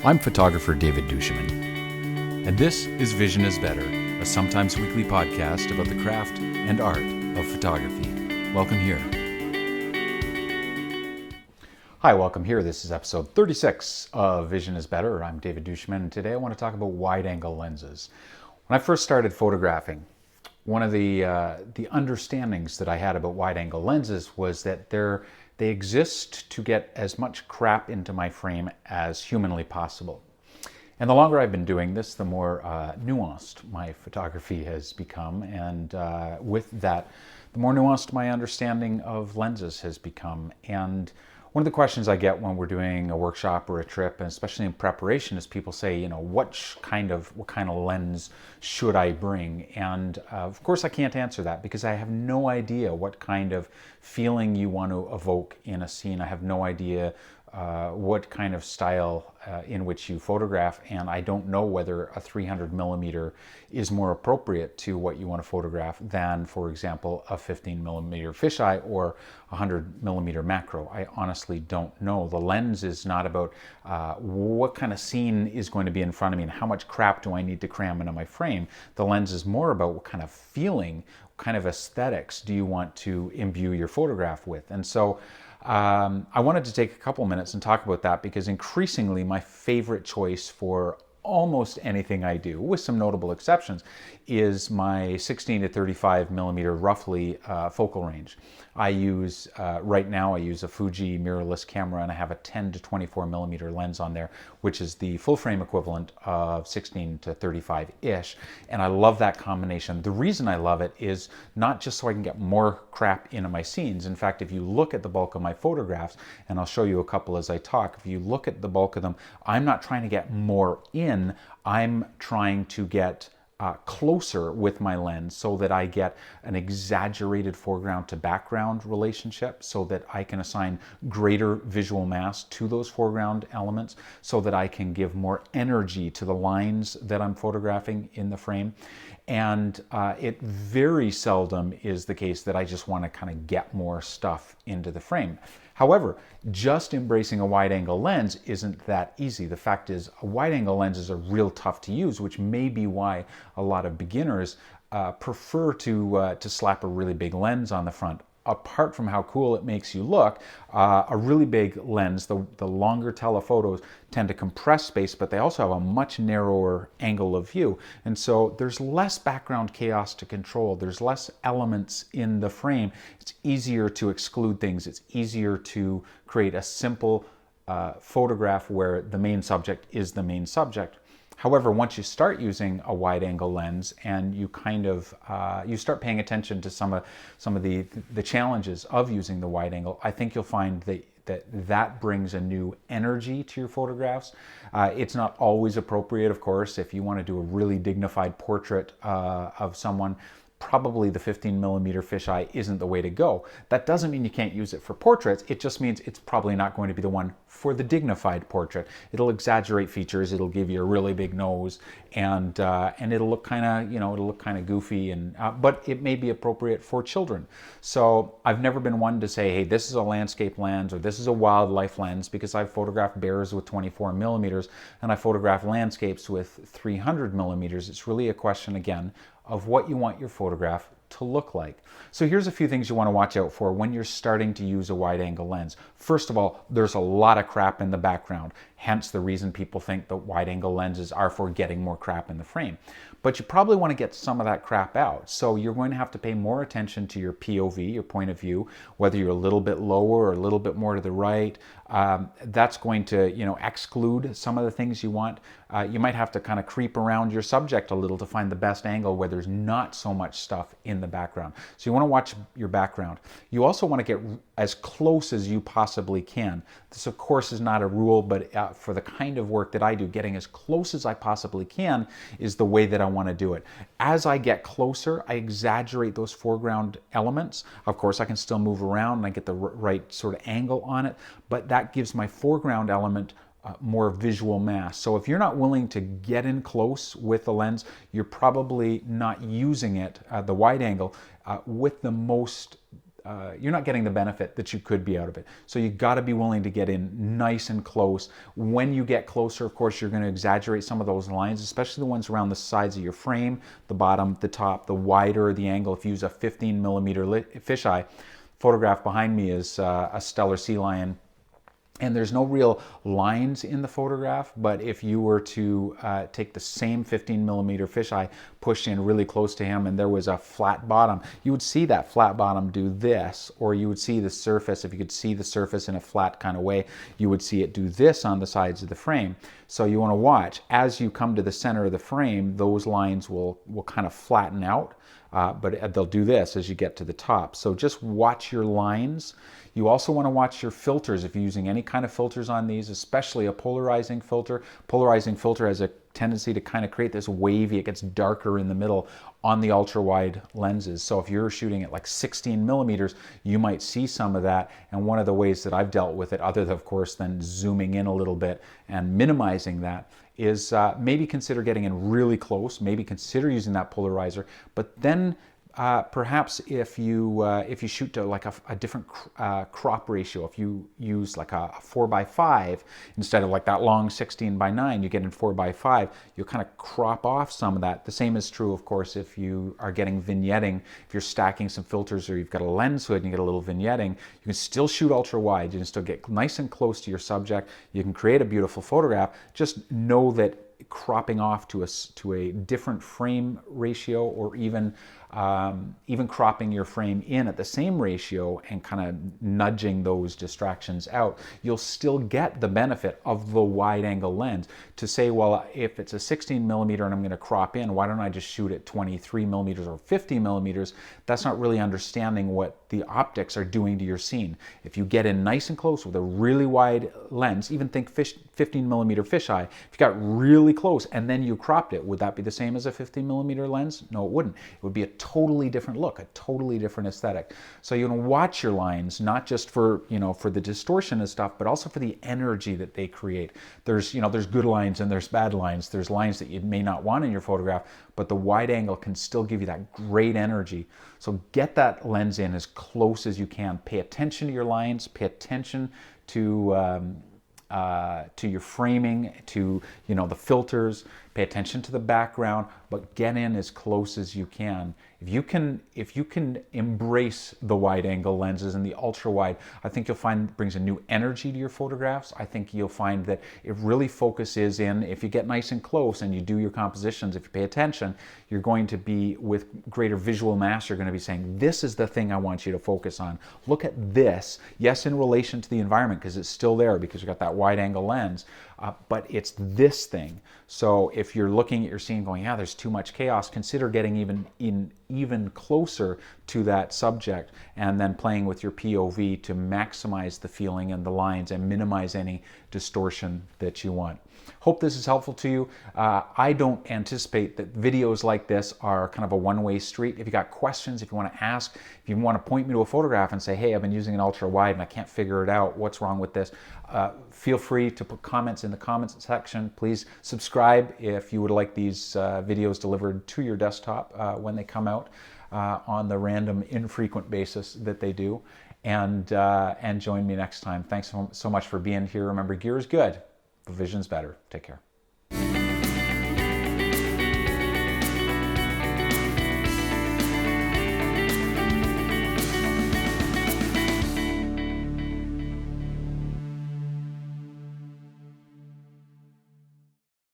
I'm photographer David duChemin, and this is Vision is Better, a sometimes weekly podcast about the craft and art of photography. Welcome here. Hi, welcome here. This is episode 36 of Vision is Better. I'm David duChemin, and today I want to talk about wide-angle lenses. When I first started photographing, one of the understandings that I had about wide-angle lenses was that they exist to get as much crap into my frame as humanly possible. And the longer I've been doing this, the more nuanced my photography has become, and with that, the more nuanced my understanding of lenses has become. And one of the questions I get when we're doing a workshop or a trip, and especially in preparation, is people say, what kind of lens should I bring? And of course I can't answer that because I have no idea what kind of feeling you want to evoke in a scene. I have no idea what kind of style in which you photograph, and I don't know whether a 300 millimeter is more appropriate to what you want to photograph than, for example, a 15 millimeter fisheye or 100 millimeter macro. I honestly don't know. The lens is not about what kind of scene is going to be in front of me and how much crap do I need to cram into my frame. The lens is more about what kind of feeling, what kind of aesthetics do you want to imbue your photograph with. And so I wanted to take a couple minutes and talk about that because increasingly my favorite choice for almost anything I do, with some notable exceptions, is my 16 to 35 millimeter roughly focal range. I use, right now I use a Fuji mirrorless camera, and I have a 10 to 24 millimeter lens on there, which is the full frame equivalent of 16 to 35-ish. And I love that combination. The reason I love it is not just so I can get more crap into my scenes. In fact, if you look at the bulk of my photographs, and I'll show you a couple as I talk, if you look at the bulk of them, I'm not trying to get more in, I'm trying to get closer with my lens so that I get an exaggerated foreground to background relationship, so that I can assign greater visual mass to those foreground elements, so that I can give more energy to the lines that I'm photographing in the frame. And it very seldom is the case that I just want to kind of get more stuff into the frame. However, just embracing a wide-angle lens isn't that easy. The fact is, a wide-angle lenses are real tough to use, which may be why a lot of beginners prefer to slap a really big lens on the front. Apart from how cool it makes you look, a really big lens, the longer telephotos tend to compress space, but they also have a much narrower angle of view. And so there's less background chaos to control. There's less elements in the frame. It's easier to exclude things. It's easier to create a simple photograph where the main subject is the main subject. However, once you start using a wide-angle lens and you kind of you start paying attention to some of the challenges of using the wide-angle, I think you'll find that brings a new energy to your photographs. It's not always appropriate, of course, if you want to do a really dignified portrait of someone. Probably the 15 millimeter fisheye isn't the way to go. That doesn't mean you can't use it for portraits. It just means it's probably not going to be the one for the dignified portrait. It'll exaggerate features. It'll give you a really big nose, and it'll look kind of goofy. But it may be appropriate for children. So I've never been one to say, hey, this is a landscape lens or this is a wildlife lens, because I've photographed bears with 24 millimeters and I photograph landscapes with 300 millimeters. It's really a question, again, of what you want your photograph to look like. So here's a few things you want to watch out for when you're starting to use a wide-angle lens. First of all, there's a lot of crap in the background, hence the reason people think that wide-angle lenses are for getting more crap in the frame. But you probably want to get some of that crap out. So you're going to have to pay more attention to your POV, your point of view, whether you're a little bit lower or a little bit more to the right. That's going to, exclude some of the things you want. You might have to kind of creep around your subject a little to find the best angle where there's not so much stuff in the background. So you want to watch your background. You also want to get as close as you possibly can. This, of course, is not a rule, but for the kind of work that I do, getting as close as I possibly can is the way that I want to do it. As I get closer, I exaggerate those foreground elements. Of course, I can still move around and I get the right sort of angle on it, but that gives my foreground element more visual mass. So if you're not willing to get in close with the lens, you're probably not using it, the wide angle, with the most getting the benefit that you could be out of it. So you got to be willing to get in nice and close. When you get closer, of course, you're going to exaggerate some of those lines, especially the ones around the sides of your frame, the bottom, the top. The wider the angle, if you use a 15 millimeter fisheye, photograph behind me is a stellar sea lion. And there's no real lines in the photograph, but if you were to take the same 15 millimeter fisheye, push in really close to him, and there was a flat bottom, you would see that flat bottom do this, or you would see the surface, if you could see the surface in a flat kind of way, you would see it do this on the sides of the frame. So you want to watch, as you come to the center of the frame, those lines will kind of flatten out, but they'll do this as you get to the top. So just watch your lines. You also want to watch your filters if you're using any kind of filters on these, especially a polarizing filter. Polarizing filter has a tendency to kind of create this wavy, it gets darker in the middle on the ultra wide lenses. So if you're shooting at like 16 millimeters, you might see some of that. And one of the ways that I've dealt with it, other than of course than zooming in a little bit and minimizing that, is maybe consider getting in really close, maybe consider using that polarizer, but then perhaps if you shoot to like a different crop ratio, if you use like a 4:5 instead of like that long 16:9, you get in 4:5, you'll kind of crop off some of that. The same is true, of course, if you are getting vignetting, if you're stacking some filters or you've got a lens hood and you get a little vignetting, you can still shoot ultra wide, you can still get nice and close to your subject, you can create a beautiful photograph. Just know that cropping off to a different frame ratio, or even cropping your frame in at the same ratio and kind of nudging those distractions out, you'll still get the benefit of the wide angle lens. To say, well, if it's a 16 millimeter and I'm going to crop in, why don't I just shoot at 23 millimeters or 50 millimeters? That's not really understanding what the optics are doing to your scene. If you get in nice and close with a really wide lens, even think 15 millimeter fisheye, if you got really close and then you cropped it, would that be the same as a 15 millimeter lens? No, it wouldn't. It would be a totally different look, a totally different aesthetic. So you want to watch your lines, not just for, for the distortion and stuff, but also for the energy that they create. There's good lines and there's bad lines. There's lines that you may not want in your photograph, but the wide angle can still give you that great energy. So get that lens in as close as you can. Pay attention to your lines, pay attention to your framing, to the filters, pay attention to the background, but get in as close as you can. If you can embrace the wide angle lenses and the ultra wide, I think you'll find it brings a new energy to your photographs. I think you'll find that it really focuses in, if you get nice and close and you do your compositions, if you pay attention, you're going to be with greater visual mass. You're going to be saying, this is the thing I want you to focus on. Look at this. Yes, in relation to the environment, because it's still there because you've got that wide angle lens, but it's this thing. So if you're looking at your scene going, yeah, there's too much chaos, consider getting even closer to that subject and then playing with your POV to maximize the feeling and the lines and minimize any distortion that you want. Hope this is helpful to you. I don't anticipate that videos like this are kind of a one-way street. If you got questions, if you want to ask, if you want to point me to a photograph and say, hey, I've been using an ultra wide and I can't figure it out, what's wrong with this? Feel free to put comments in the comments section. Please subscribe if you would like these videos delivered to your desktop when they come out on the random infrequent basis that they do. And join me next time. Thanks so much for being here. Remember, gear is good, but vision's better. Take care.